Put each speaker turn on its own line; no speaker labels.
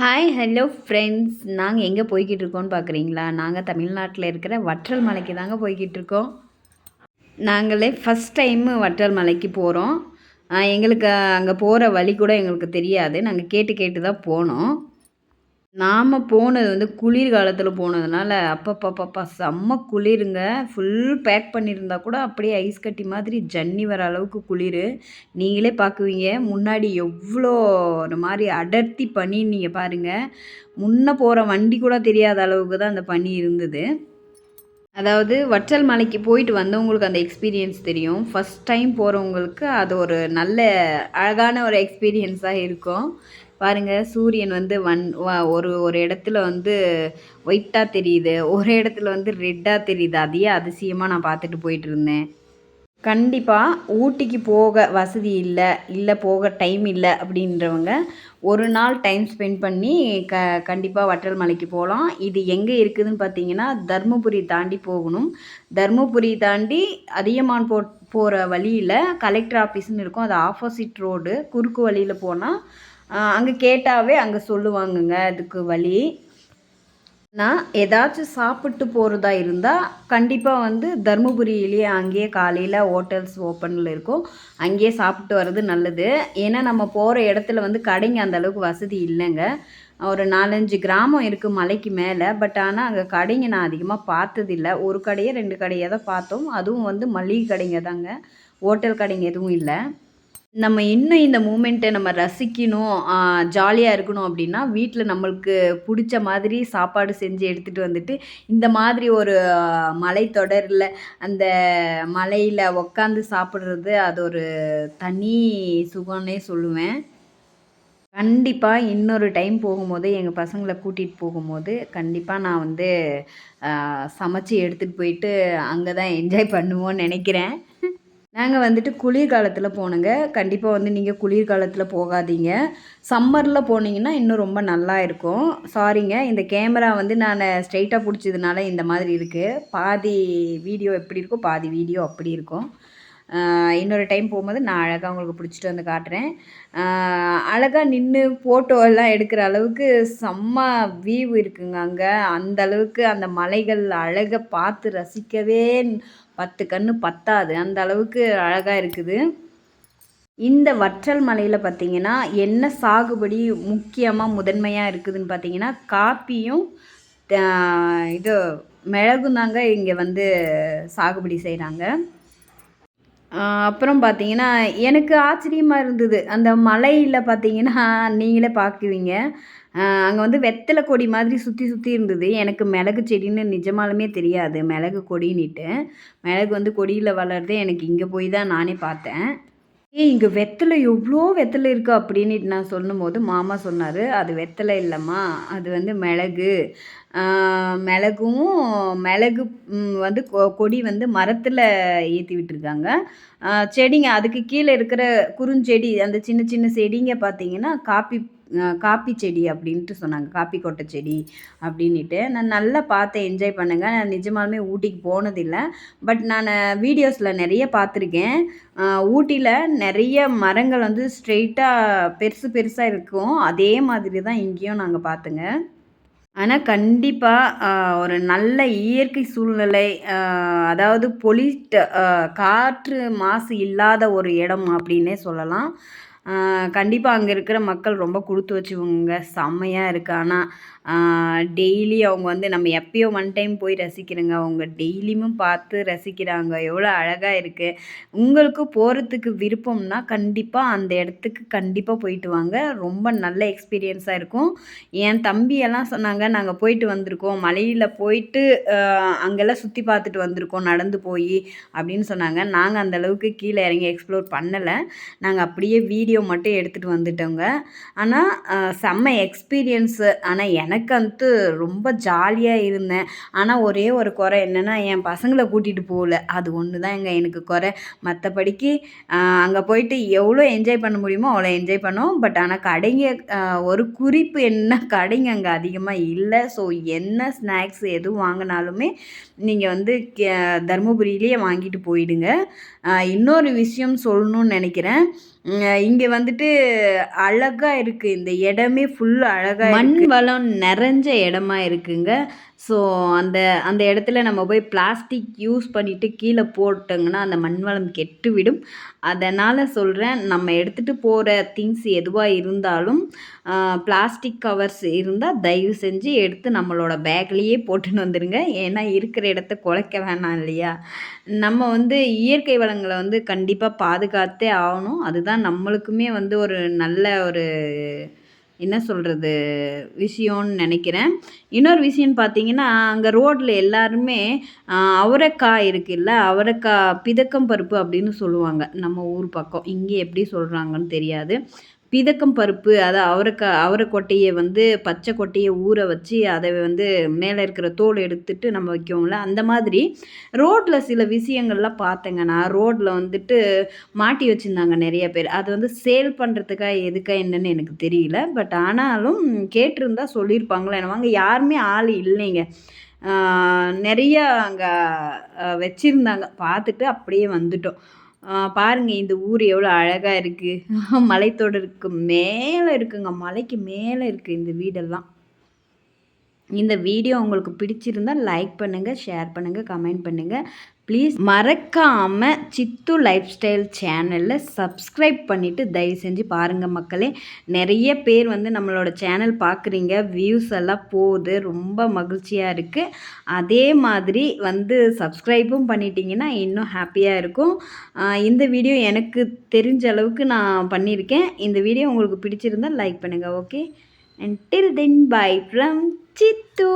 Hi hello friends. நாங்கள் எங்கே போய்கிட்டு இருக்கோம்னு பார்க்குறீங்களா? நாங்கள் தமிழ்நாட்டில் இருக்கிற வற்றல் மலைக்கு தாங்க போய்கிட்டு இருக்கோம். நாங்களே ஃபஸ்ட் டைமு வற்றல் மலைக்கு போகிறோம். எங்களுக்கு அங்கே போகிற வழி கூட எங்களுக்கு தெரியாது. நாங்கள் கேட்டு கேட்டு தான் போனோம். நாம் போனது வந்து குளிர்காலத்தில் போனதுனால அப்பப்பப்பப்பா செம்ம குளிருங்க. ஃபுல் பேக் பண்ணியிருந்தா கூட அப்படியே ஐஸ் கட்டி மாதிரி ஜன்னி வர அளவுக்கு குளிர். நீங்களே பார்க்குவீங்க முன்னாடி எவ்வளோ ஒரு மாதிரி அடர்த்தி பனி நீங்கள் பாருங்கள். முன்ன போகிற வண்டி கூட தெரியாத அளவுக்கு தான் அந்த பனி இருந்தது. அதாவது வற்றல் மலைக்கு போயிட்டு வந்தவங்களுக்கு அந்த எக்ஸ்பீரியன்ஸ் தெரியும். ஃபஸ்ட் டைம் போகிறவங்களுக்கு அது ஒரு நல்ல அழகான ஒரு எக்ஸ்பீரியன்ஸாக இருக்கும். பாருங்கள், சூரியன் வந்து ஒரு ஒரு இடத்துல வந்து ஒயிட்டாக தெரியுது, ஒரு இடத்துல வந்து ரெட்டாக தெரியுது. அதையே அதிசயமாக நான் பார்த்துட்டு போயிட்டுருந்தேன். கண்டிப்பாக ஊட்டிக்கு போக வசதி இல்லை போக டைம் இல்லை அப்படின்றவங்க ஒரு நாள் டைம் ஸ்பெண்ட் பண்ணி கண்டிப்பாக வற்றல் மலைக்கு போகலாம். இது எங்கே இருக்குதுன்னு பார்த்தீங்கன்னா, தர்மபுரி தாண்டி போகணும். தர்மபுரி தாண்டி அதியமான் போகிற வழியில் கலெக்டர் ஆஃபீஸ்னு இருக்கும். அது ஆப்போசிட் ரோடு. குறுக்கு வழியில் போனால் அங்கே கேட்டாவே அங்கே சொல்லுவாங்கங்க அதுக்கு வழி. நான் ஏதாச்சும் சாப்பிட்டு போகிறதா இருந்தால் கண்டிப்பாக வந்து தருமபுரியிலேயே அங்கேயே காலையில் ஹோட்டல்ஸ் ஓப்பனில் இருக்கும். அங்கேயே சாப்பிட்டு வர்றது நல்லது. ஏன்னா நம்ம போகிற இடத்துல வந்து கடைங்க அந்தளவுக்கு வசதி இல்லைங்க. ஒரு 4, 5 கிராமம் இருக்குது மலைக்கு மேலே. பட் ஆனால் அங்கே கடைங்க நான் அதிகமாக பார்த்ததில்ல. ஒரு கடையோ 2 கடையை தான் பார்த்தோம். அதுவும் வந்து மளிகை கடைங்க தாங்க. ஹோட்டல் கடைங்க எதுவும் இல்லை. நம்ம இன்னும் இந்த மூமெண்ட்டை நம்ம ரசிக்கணும், ஜாலியாக இருக்கணும் அப்படின்னா, வீட்டில் நம்மளுக்கு பிடிச்ச மாதிரி சாப்பாடு செஞ்சு எடுத்துகிட்டு வந்துட்டு, இந்த மாதிரி ஒரு மலைத்தொடரில் அந்த மலையில் உக்காந்து சாப்பிட்றது அது ஒரு தனி சுகம்னே சொல்லுவேன். கண்டிப்பாக இன்னொரு டைம் போகும்போது, எங்கள் பசங்கள கூட்டிகிட்டு போகும்போது, கண்டிப்பாக நான் வந்து சமைச்சு எடுத்துகிட்டு போயிட்டு அங்கே தான் என்ஜாய் பண்ணுவோன்னு நினைக்கிறேன். நாங்கள் வந்துட்டு குளிர்காலத்தில் போனோங்க. கண்டிப்பாக வந்து நீங்கள் குளிர்காலத்தில் போகாதீங்க. சம்மரில் போனீங்கன்னா இன்னும் ரொம்ப நல்லா இருக்கும். சாரிங்க, இந்த கேமரா வந்து நான் ஸ்ட்ரெயிட்டாக பிடிச்சதுனால இந்த மாதிரி இருக்குது. பாதி வீடியோ எப்படி இருக்கோ, பாதி வீடியோ அப்படி இருக்கும். இன்னொரு டைம் போகும்போது நான் அழகாக உங்களுக்கு பிடிச்சிட்டு வந்து காட்டுறேன். அழகாக நின்று ஃபோட்டோ எல்லாம் எடுக்கிற அளவுக்கு செம்ம வியூ இருக்குங்க அங்கே. அந்த அளவுக்கு அந்த மலைகள் அழகை பார்த்து ரசிக்கவே 10 கண்ணு பத்தாது. அந்த அளவுக்கு அழகாக இருக்குது. இந்த வற்றல் மலையில் பார்த்திங்கன்னா என்ன சாகுபடி முக்கியமாக முதன்மையாக இருக்குதுன்னு பார்த்தீங்கன்னா, காப்பியும் இது மிளகும் தாங்க இங்கே வந்து சாகுபடி செய்கிறாங்க. அப்புறம் பார்த்தீங்கன்னா, எனக்கு ஆச்சரியமாக இருந்தது. அந்த மலையில் பார்த்தீங்கன்னா, நீங்களே பார்க்குவீங்க. அங்கே வந்து வெத்தலை கொடி மாதிரி சுற்றி சுற்றி இருந்தது. எனக்கு மிளகு செடின்னு நிஜமாலுமே தெரியாது, மிளகு கொடின்னுட்டு. மிளகு வந்து கொடியில் வளருது எனக்கு இங்கே போய் தான் நானே பார்த்தேன். இங்கே வெத்தலை எவ்வளோ வெத்தலை இருக்குது அப்படின்னுட்டு நான் சொல்லும்போது மாமா சொன்னார், அது வெத்தலை இல்லைம்மா, அது வந்து மிளகு. மிளகும் மிளகு வந்து கொடி வந்து மரத்தில் ஏற்றி விட்டுருக்காங்க. செடிங்க அதுக்கு கீழே இருக்கிற குறுஞ்செடி, அந்த சின்ன சின்ன செடிங்க பார்த்தீங்கன்னா காப்பி செடி அப்படின்ட்டு சொன்னாங்க. காப்பி கொட்டை செடி அப்படின்ட்டு. நான் நல்லா பார்த்து என்ஜாய் பண்ணுங்க. நான் நிஜமாலுமே ஊட்டிக்கு போனதில்லை. பட் நான் வீடியோஸில் நிறைய பார்த்துருக்கேன். ஊட்டியில் நிறைய மரங்கள் வந்து ஸ்ட்ரெயிட்டாக பெருசு பெருசாக இருக்கும். அதே மாதிரி தான் இங்கேயும் நாங்கள் பார்த்துங்க. ஆனால் கண்டிப்பாக ஒரு நல்ல இயற்கை சூழ்நிலை, அதாவது காற்று மாசு இல்லாத ஒரு இடம் அப்படின்னே சொல்லலாம். கண்டிப்பாக அங்கே இருக்கிற மக்கள் ரொம்ப கொடுத்து வச்சவங்க. செம்மையாக இருக்குது. ஆனால் டெய்லி அவங்க வந்து நம்ம எப்பயோ ஒன் டைம் போய் ரசிக்கிறோங்க, அவங்க டெய்லியும் பார்த்து ரசிக்கிறாங்க. எவ்வளோ அழகாக இருக்குது. உங்களுக்கு போகிறதுக்கு விருப்பம்னா கண்டிப்பாக அந்த இடத்துக்கு கண்டிப்பாக போயிட்டு வாங்க. ரொம்ப நல்ல எக்ஸ்பீரியன்ஸாக இருக்கும். என் தம்பியெல்லாம் சொன்னாங்க, நாங்கள் போயிட்டு வந்திருக்கோம், மலையில் போயிட்டு அங்கெல்லாம் சுற்றி பார்த்துட்டு வந்திருக்கோம் நடந்து போய் அப்படின்னு சொன்னாங்க. நாங்கள் அந்தளவுக்கு கீழே இறங்கி எக்ஸ்ப்ளோர் பண்ணலை. நாங்கள் அப்படியே வீடியோ மட்டும் எடுத்துகிட்டு வந்துட்டோங்க. ஆனால் செம்ம எக்ஸ்பீரியன்ஸு. ஆனால் எனக்கு வந்து ரொம்ப ஜாலியாக இருந்தேன். ஆனால் ஒரே ஒரு குறை என்னென்னா, என் பசங்களை கூட்டிகிட்டு போகல. அது ஒன்று தான் எனக்கு குறை. மற்றபடிக்கு அங்கே போயிட்டு எவ்வளோ என்ஜாய் பண்ண முடியுமோ அவ்வளோ என்ஜாய் பண்ணோம். பட் ஆனால் கடைங்க, ஒரு குறிப்பு என்ன, கடைங்க அங்கே அதிகமாக இல்லை. ஸோ என்ன ஸ்நாக்ஸ் எதுவும் வாங்கினாலுமே நீங்கள் வந்து தருமபுரியிலேயே வாங்கிட்டு போயிடுங்க. இன்னொரு விஷயம் சொல்லணும்னு நினைக்கிறேன். இங்க வந்துட்டு அழகா இருக்கு. இந்த இடமே ஃபுல் அழகா மண் வளம் நிறைஞ்ச இடமா இருக்குங்க. ஸோ அந்த அந்த இடத்துல நம்ம போய் பிளாஸ்டிக் யூஸ் பண்ணிட்டு கீழ போட்டோங்கன்னா, அந்த மண் வளம் கெட்டுவிடும். அதனால சொல்றேன், நம்ம எடுத்துட்டு போற திங்ஸ் எதுவா இருந்தாலும், பிளாஸ்டிக் கவர்ஸ் இருந்தா தயவு செஞ்சு எடுத்து நம்மளோட பேக்லயே போட்டுன்னு வந்துருங்க. ஏன்னா இருக்கிற இடத்த குலைக்க வேணாம் இல்லையா? நம்ம வந்து இயற்கை வளங்கள வந்து கண்டிப்பா பாதுகாத்தே ஆவணும். அதுதான் நம்மளுக்குமே வந்து ஒரு நல்ல ஒரு என்ன சொல்றது? விஷயம்னு நெனைக்கிறேன். இன்னொரு விஷயம்னு பார்த்தீங்கன்னா, அங்க ரோட்ல எல்லாருமே அவரைக்காய் இருக்குல்ல, அவரைக்காய் பிதக்கம் பருப்பு அப்படின்னு சொல்லுவாங்க. நம்ம ஊர் பக்கம். இங்க எப்படி சொல்றாங்கன்னு தெரியாது. பிதக்கம் பருப்பு அதான் அவரை கொட்டைய வந்து பச்சை கொட்டைய ஊற வச்சு, அதை வந்து மேலே இருக்கிற தோல் எடுத்துட்டு நம்ம வைக்குவோம்ல, அந்த மாதிரி ரோட்ல சில விஷயங்கள்லாம் பார்த்தேங்க நான். ரோட்ல வந்துட்டு மாட்டி வச்சிருந்தாங்க நெறைய பேர். அது வந்து சேல் பண்றதுக்கா, எதுக்கா என்னன்னு எனக்கு தெரியல. பட் ஆனாலும் கேட்டிருந்தா சொல்லியிருப்பாங்களோ என்னமோ. அங்க யாருமே ஆள் இல்லைங்க. நெறைய அங்க வச்சிருந்தாங்க. பார்த்துட்டு அப்படியே வந்துட்டோம். பாருங்க இந்த ஊர் எவ்வளோ அழகா இருக்கு. மலைத்தொடருக்கு மேல இருக்குங்க. மலைக்கு மேல இருக்கு இந்த வீடெல்லாம். இந்த வீடியோ உங்களுக்கு பிடிச்சிருந்தா லைக் பண்ணுங்க, ஷேர் பண்ணுங்க, கமெண்ட் பண்ணுங்க. ப்ளீஸ் மறக்காம சித்து லைஃப் ஸ்டைல் சேனல்ல சப்ஸ்கிரைப் பண்ணிட்டு தயவு செஞ்சு பாருங்க மக்களே. நெறைய பேர் வந்து நம்மளோட சேனல் பார்க்குறீங்க. வியூஸ் எல்லாம் போகுது. ரொம்ப மகிழ்ச்சியா இருக்கு. அதே மாதிரி வந்து சப்ஸ்கிரைபும் பண்ணிட்டீங்கன்னா இன்னும் ஹாப்பியா இருக்கும். இந்த வீடியோ எனக்கு தெரிஞ்ச அளவுக்கு நான் பண்ணியிருக்கேன். இந்த வீடியோ உங்களுக்கு பிடிச்சிருந்தா லைக் பண்ணுங்க. Okay. Until then, bye from Chittu.